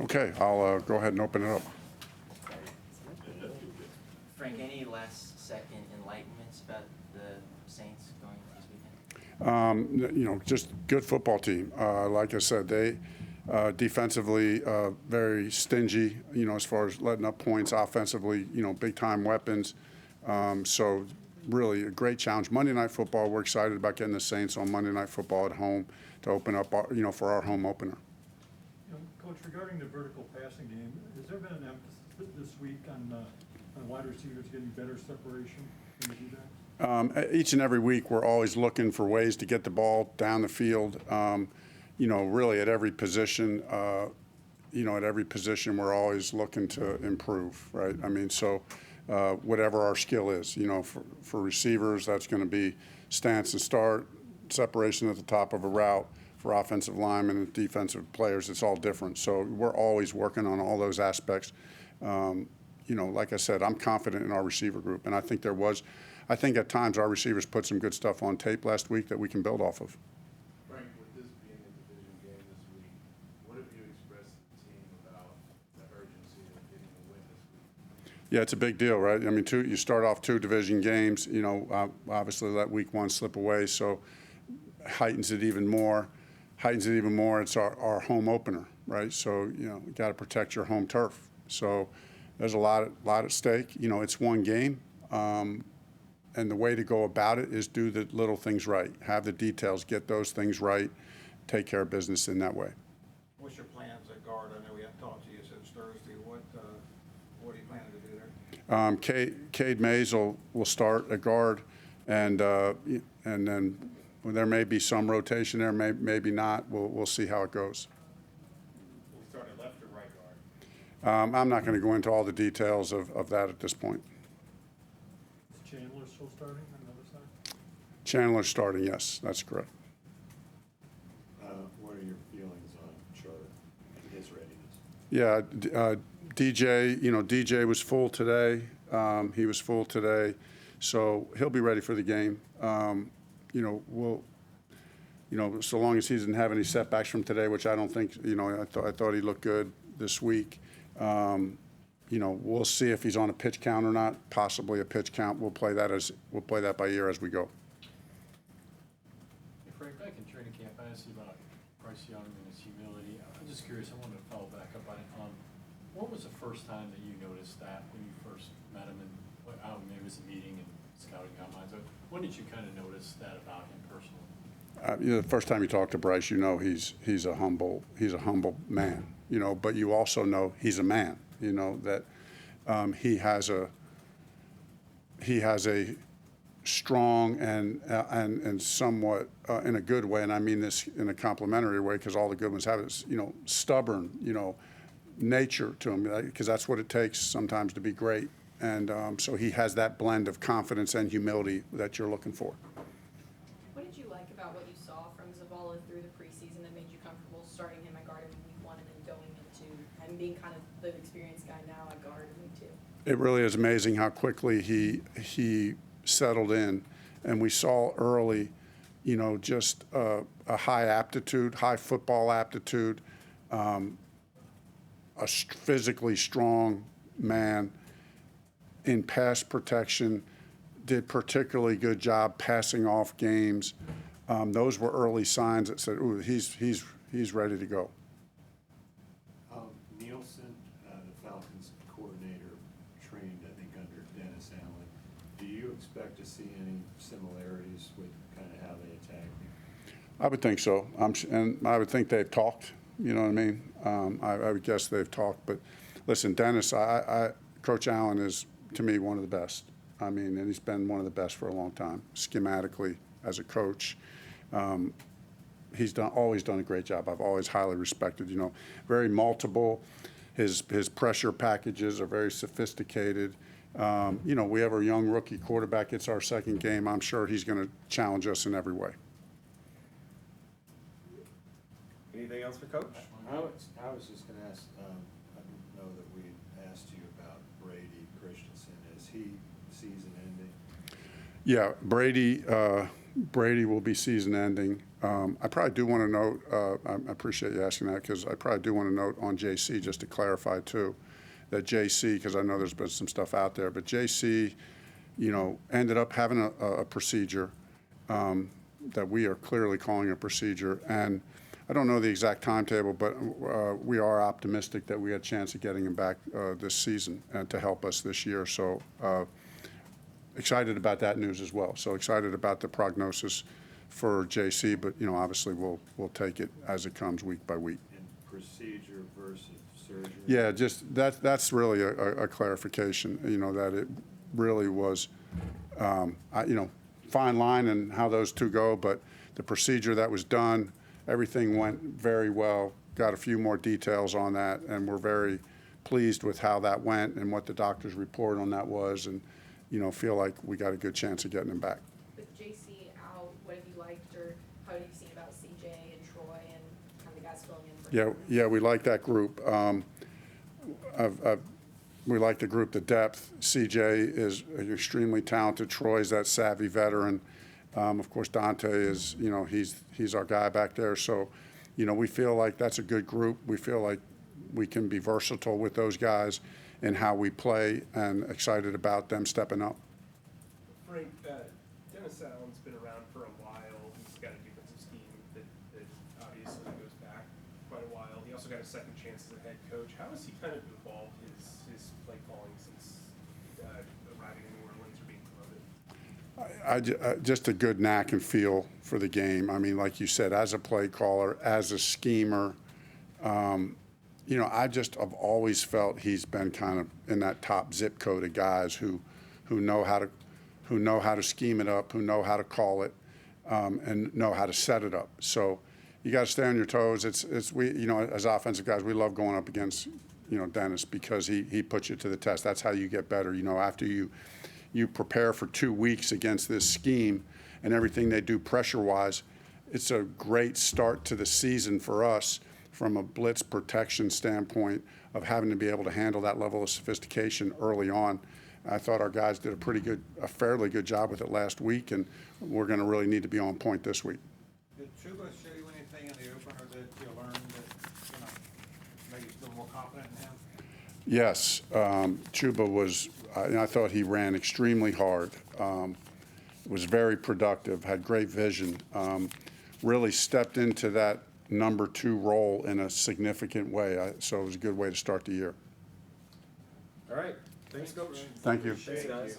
Okay, I'll go ahead and open it up. Frank, any last-second enlightenments about the Saints going this weekend? Just good football team. Like I said, they defensively very stingy, as far as letting up points. Offensively, big-time weapons. So really a great challenge. Monday Night Football, we're excited about getting the Saints on Monday Night Football at home to open up, for our home opener. Coach, regarding the vertical passing game, has there been an emphasis this week on wide receivers getting better separation when you do that? Each and every week, we're always looking for ways to get the ball down the field. Really at every position, we're always looking to improve, right? Whatever our skill is, for receivers, that's going to be stance and start, separation at the top of a route. For offensive linemen and defensive players, it's all different. So we're always working on all those aspects. Like I said, I'm confident in our receiver group, and I think at times our receivers put some good stuff on tape last week that we can build off of. Frank, with this being a division game this week, what have you expressed to the team about the urgency of getting a win this week? Yeah, it's a big deal, right? You start off 2 division games. Obviously let week 1 slip away, so heightens it even more. It's our home opener, right? So you got to protect your home turf. So there's a lot at stake. It's one game, and the way to go about it is do the little things right. Have the details, get those things right, take care of business in that way. What's your plans at guard? I know we haven't talked to you since Thursday. What are you planning to do there? Cade Mays will start at guard, and then there may be some rotation there, maybe not. We'll see how it goes. Will we start at left or right guard? I'm not going to go into all the details of that at this point. Is Chandler still starting on the other side? Chandler's starting, yes, that's correct. What are your feelings on Chark and his readiness? Yeah, DJ was full today. He was full today, so he'll be ready for the game. So long as he doesn't have any setbacks from today, which I don't think, I thought he looked good this week. We'll see if he's on a pitch count or not. Possibly a pitch count. We'll play that by ear as we go. Hey Frank, back in training camp, I asked you about Bryce Young and his humility. I'm just curious. I wanted to follow back up on it. What was the first time that you noticed that when you first met him? And maybe it was a meeting and scouting combines. When did you kind of notice that about him personally? The first time you talk to Bryce, he's a humble man. But you also know he's a man. That he has a strong and somewhat in a good way, and I mean this in a complimentary way because all the good ones have it. Stubborn. Nature to him, because that's what it takes sometimes to be great. And so he has that blend of confidence and humility that you're looking for. What did you like about what you saw from Zavala through the preseason that made you comfortable starting him at guard in week 1 and then going into him being kind of the experienced guy now at guard in week 2? It really is amazing how quickly he settled in, and we saw early, just a high football aptitude, a physically strong man in pass protection, did particularly good job passing off games. Those were early signs that said, "Ooh, he's ready to go." Nielsen, the Falcons coordinator, trained I think under Dennis Allen. Do you expect to see any similarities with kind of how they attack? I would think so. And I would think they've talked. You know what I mean? I would guess they've talked. But listen, Dennis, Coach Allen is, to me, one of the best. And he's been one of the best for a long time, schematically, as a coach. He's always done a great job. I've always highly respected, very multiple. His pressure packages are very sophisticated. We have a young rookie quarterback. It's our second game. I'm sure he's going to challenge us in every way. Anything else for Coach? I was just going to ask, I don't know that we asked you about Brady Christensen. Is he season ending? Yeah, Brady will be season ending. I probably do want to note, I appreciate you asking that, because I probably do want to note on JC, just to clarify too, that JC, because I know there's been some stuff out there, but JC, ended up having a procedure that we are clearly calling a procedure. And I don't know the exact timetable, but we are optimistic that we had a chance of getting him back this season and to help us this year. So excited about that news as well. So excited about the prognosis for JC, but obviously we'll take it as it comes week by week. And procedure versus surgery? Yeah, just that's really a clarification. That it really was, fine line and how those two go, but the procedure that was done, everything went very well. Got a few more details on that, and we're very pleased with how that went and what the doctor's report on that was, and feel like we got a good chance of getting him back. With JC out, what have you liked, or how have you seen about CJ and Troy and kind of the guys filling in for him? Yeah, we like that group. We like the group, the depth. CJ is extremely talented. Troy's that savvy veteran. Of course, Dante is, he's our guy back there. So, we feel like that's a good group. We feel like we can be versatile with those guys in how we play, and excited about them stepping up. Frank, Dennis Allen's been around for a while. He's got a defensive scheme that obviously goes back quite a while. He also got a second chance as a head coach. How has he kind of evolved his play calling since arriving in New Orleans or being promoted? Just a good knack and feel for the game. I mean, like you said, as a play caller, as a schemer, I've always felt he's been kind of in that top zip code of guys who know how to scheme it up, who know how to call it, and know how to set it up. So you got to stay on your toes. We as offensive guys, we love going up against Dennis, because he puts you to the test. That's how you get better. After you prepare for 2 weeks against this scheme and everything they do pressure-wise, it's a great start to the season for us from a blitz protection standpoint of having to be able to handle that level of sophistication early on. I thought our guys did a fairly good job with it last week, and we're going to really need to be on point this week. Did Chuba show you anything in the opener that you learned that, made you feel more confident in him? Yes, Chuba was, I thought he ran extremely hard, was very productive, had great vision, really stepped into that number 2 role in a significant way. So it was a good way to start the year. All right. Thanks, Coach. Thank you. Thanks, guys.